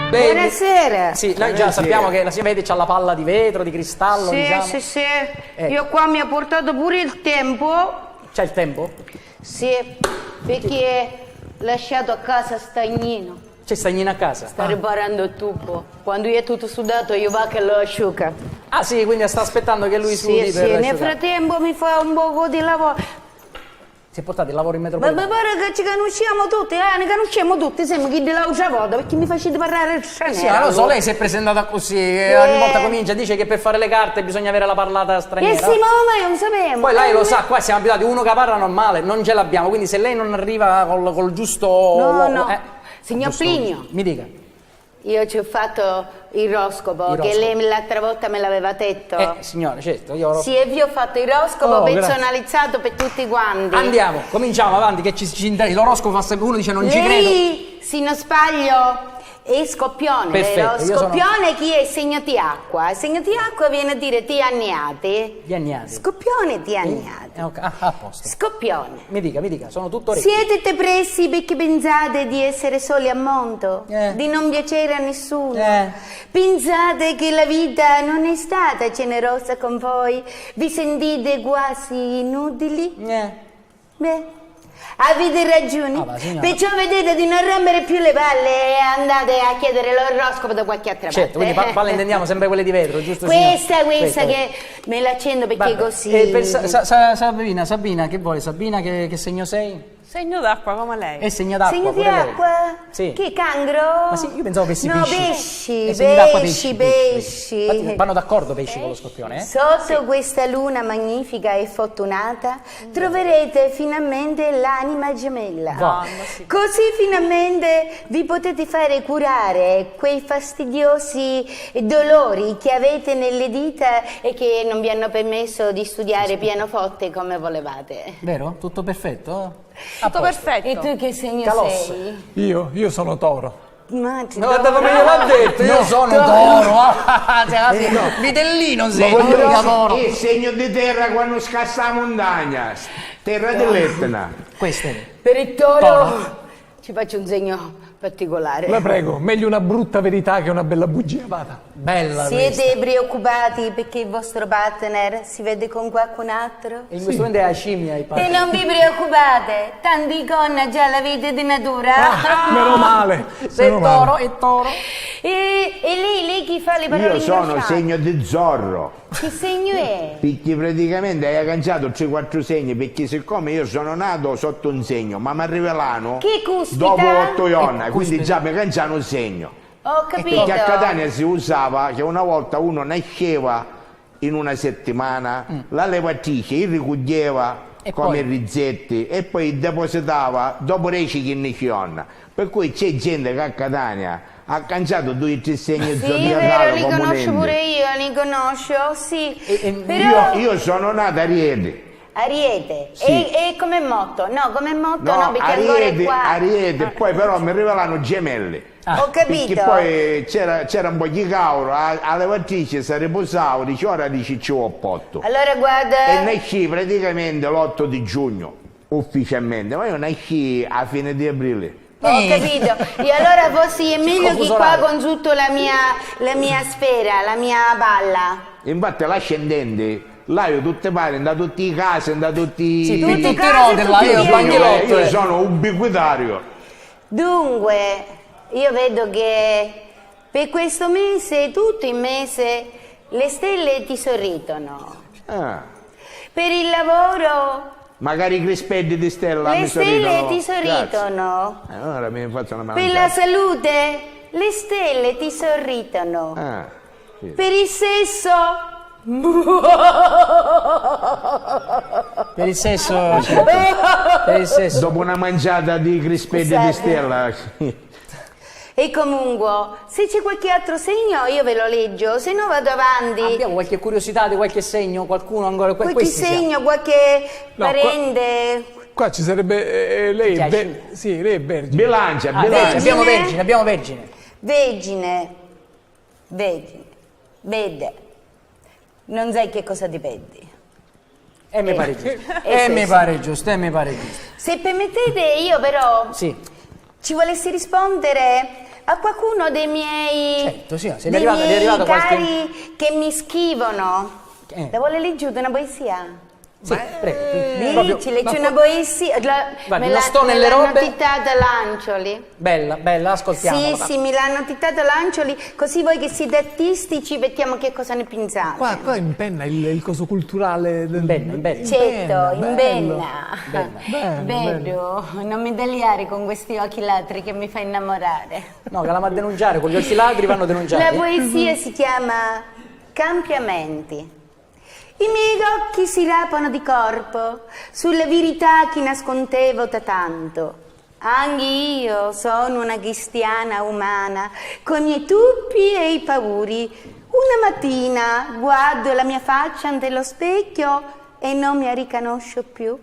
Beh, Buonasera. Sì, noi già sappiamo che la si vede c'ha la palla di vetro, di cristallo, Sì, diciamo. sì. Io qua mi ho portato pure il tempo. C'è il tempo? Sì, perché lasciato a casa Stagnino. C'è Stagnino a casa? Sta riparando il tubo. Quando è tutto sudato io va che lo asciuga. Ah sì, quindi sta aspettando che lui sudi Sì, per nel asciugare. frattempo mi fa un poco di lavoro. Si è portato il lavoro in Ma metropolitana? mi pare che ci conosciamo tutti, ne conosciamo tutti, siamo chi di l'altra volta, perché mi facete parlare il straniero. Sì, ma lo so, lei si è presentata così, ogni volta comincia, dice che per fare le carte bisogna avere la parlata straniera. Sì, ma io non sapevo. Poi lei lo sa, qua siamo abituati, uno che parla normale, non ce l'abbiamo, quindi se lei non arriva col giusto... No. Signor giusto- Plinio. Mi dica. Io ci ho fatto il roscopo, che Iroscopo. lei l'altra volta me l'aveva detto. Signore, certo, io lo... Sì, e vi ho fatto il roscopo Oh, grazie. personalizzato per tutti quanti. Andiamo, cominciamo avanti, che ci interessa. L'oroscopo fa sempre, uno dice non ci credo. Lei, se non sbaglio, è Scorpione, Perfetto, vero? io sono- Scorpione chi è? Segno di acqua. Il segno di acqua viene a dire ti anniate. Gli anniati. Scorpione ti anniate. Ok, a posto. Scorpione. Mi dica, sono tutto orecchio. Siete depressi perché pensate di essere soli al mondo, di non piacere a nessuno. Pensate che la vita non è stata generosa con voi, vi sentite quasi inutili? Beh, avete ragione, ma signora- perciò vedete di non rompere più le palle e andate a chiedere l'oroscopo da qualche altra Certo, parte. quindi palle intendiamo sempre quelle di vetro, giusto signora? Questa che me l'accendo perché Vabbè. così... Per Sabina, che vuole? Sabina, che segno sei? Segno d'acqua come lei. È segno d'acqua, Segno di pure lei. acqua? Sì. Che cancro? Ma sì, io pensavo pesci No, pesci. pesci, Segni d'acqua, pesci. Infatti, vanno d'accordo pesci con lo scorpione, eh? Sotto questa luna magnifica e fortunata troverete finalmente l'anima gemella. Così finalmente vi potete fare curare quei fastidiosi dolori che avete nelle dita e che non vi hanno permesso di studiare pianoforte come volevate. Vero? Tutto perfetto? Tutto perfetto. E tu che segno Calosso. sei? Io sono Toro. Guarda come gliel'ha detto, io sono toro. Vitellino sei, toro. Il segno di terra quando scassa la montagna, terra dell'Etna. Questo è. Per il toro ci faccio un segno particolare. La prego, meglio una brutta verità che una bella bugia. Vada. Bella Siete preoccupati perché il vostro partner si vede con qualcun altro? E in questo momento è la scimmia il E padre. non vi preoccupate, tanti con già l'avete di natura. Meno male. Se è meno male. toro, è toro. E lei chi fa le parole Io sono incrociate? segno di Zorro, Che segno è? perché praticamente hai agganciato 3-4 segni, perché siccome io sono nato sotto un segno, ma mi arrivano Che cuspita? dopo 8 giorni, E quindi cuspita. già mi agganciano un segno. Ho capito. Perché a Catania si usava che una volta uno nasceva in una settimana, la levatrice il ricoglieva E come poi? rizzetti e poi depositava dopo 10 giorni. Per cui c'è gente che a Catania ha cangiato 2-3 segni Sì, vero, zodiacali li conosco comunenti. pure io, li conosco, sì. E Però... Io sono nato a Ariete. Ariete, Sì. e come motto? No, come motto no, perché ancora è Ariete, qua. Ariete, poi però mi rivelano gemelli. Ho capito. Perché poi c'era un po' di cauro, la levatrice si riposava, dice ora dice ci ho potto. Allora guarda... E nasci praticamente l'8 di giugno, ufficialmente, ma io nasci a fine di aprile. Ho capito, e allora forse è meglio che qua Confusolare. consulto la mia sfera, la mia palla. Infatti l'ascendente, là io tutte pare, da tutti i casi, da tutti Sì, i... tu tutti casi, rode là, tutti io pieni. banchielotto. Io sono ubiquitario. Dunque, io vedo che per questo mese, tutto il mese, le stelle ti sorridono. Ah, Per il lavoro, magari i crispetti di Stella le mi stelle sorridono. ti sorridono. Grazie. Ora mi faccio una mano. Per la salute, le stelle ti sorridono. Ah, sì. Per il sesso, Per il sesso, certo. Per il sesso. Dopo una mangiata di crispetti Esatto. di Stella. e comunque, se c'è qualche altro segno io ve lo leggo, se no vado avanti. Abbiamo qualche curiosità di qualche segno, qualcuno ancora? Qualche Questi siamo. segno, qualche No, parente. Qua ci sarebbe lei, Chi è? sì, lei è vergine. Bilancia, Ah, bilancia. abbiamo vergine, abbiamo vergine. Vergine, vede, non sai che cosa dipende. E mi pare giusto. Eh, E sì, mi sì. pare giusto, e mi pare giusto. Se permettete io però Sì. ci volessi rispondere a qualcuno dei miei, Certo, sì, se dei gli è arrivato qualche... cari che mi scrivono. La vuole leggere una poesia? Sì, prego. Dici, leggi una poesia. Guardi, non sto nelle l'hanno robe. titata Lancioli. Bella, ascoltiamola. Sì, mi l'hanno titata Lancioli, così voi che siete artistici vediamo che cosa ne pensate. Qua in penna il coso culturale del... In penna. Certo, in bello. penna. Bello, non mi tagliare con questi occhi ladri che mi fa innamorare. No, che la va a denunciare, con gli occhi ladri vanno denunciati. La poesia si chiama Cambiamenti. I miei occhi si rapano di corpo sulle verità che nascondevo da tanto. Anche io sono una cristiana umana, con i miei tuppi e i pauri. Una mattina guardo la mia faccia nello specchio e non mi riconosco più.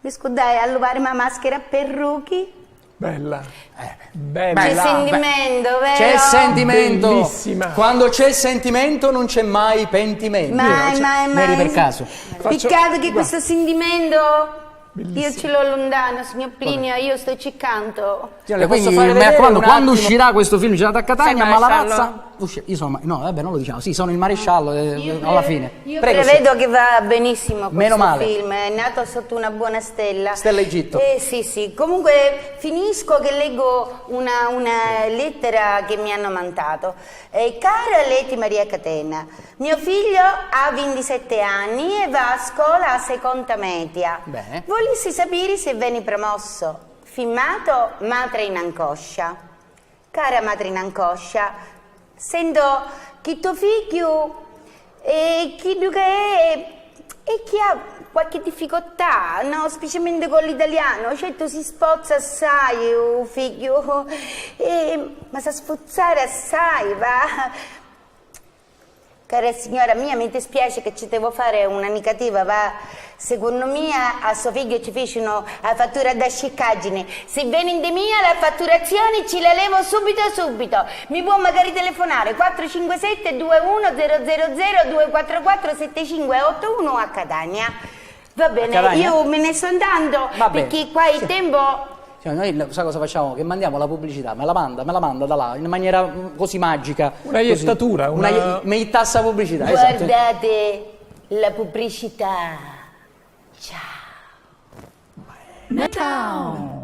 Mi scudai a luvare una maschera per rookie. Bella. C'è Bella. sentimento, vero? C'è sentimento. Bellissima. Quando c'è sentimento non c'è mai pentimento. Mai. Neri per caso. Peccato che questo sentimento Bellissimo. io ce l'ho lontano, signor Plinio, io sto cercando. Le Quindi, posso fare mi vedere raccomando, un quando attimo? uscirà questo film girato a Catania, Sei ma la maresciallo? razza io sono, no, vabbè, non lo diciamo. Sì, sono il maresciallo alla fine. Io Prego, prevedo che va benissimo questo Meno male. film, è nato sotto una buona stella. Stella Egitto. Sì. Comunque finisco che leggo una lettera che mi hanno mandato. Cara Leti Maria Catena, mio figlio ha 27 anni e va a scuola a seconda media. Bene. Volessi sapere se vieni promosso. Firmato Madre in Ancoscia. Cara Madre in Ancoscia, sento che tuo figlio è chi è e chi ha qualche difficoltà, no? Specialmente con l'italiano, certo si spozza assai il figlio, ma sa sforzare assai, va. Cara signora mia, mi dispiace che ci devo fare una negativa, va. Secondo me a suo figlio ci fecero la fattura da sciccaggine. Se viene in de mia la fatturazione ci la levo subito. Mi può magari telefonare 457 21000 244 7581 a Catania. Va bene, Catania? io me ne sto andando Va bene. perché qua il tempo... Cioè, noi sa cosa facciamo? Che mandiamo la pubblicità, me la manda da là, in maniera così magica. Una iettatura, Mi ittassa pubblicità, esatto. Guardate la pubblicità. Ciao. Mettown.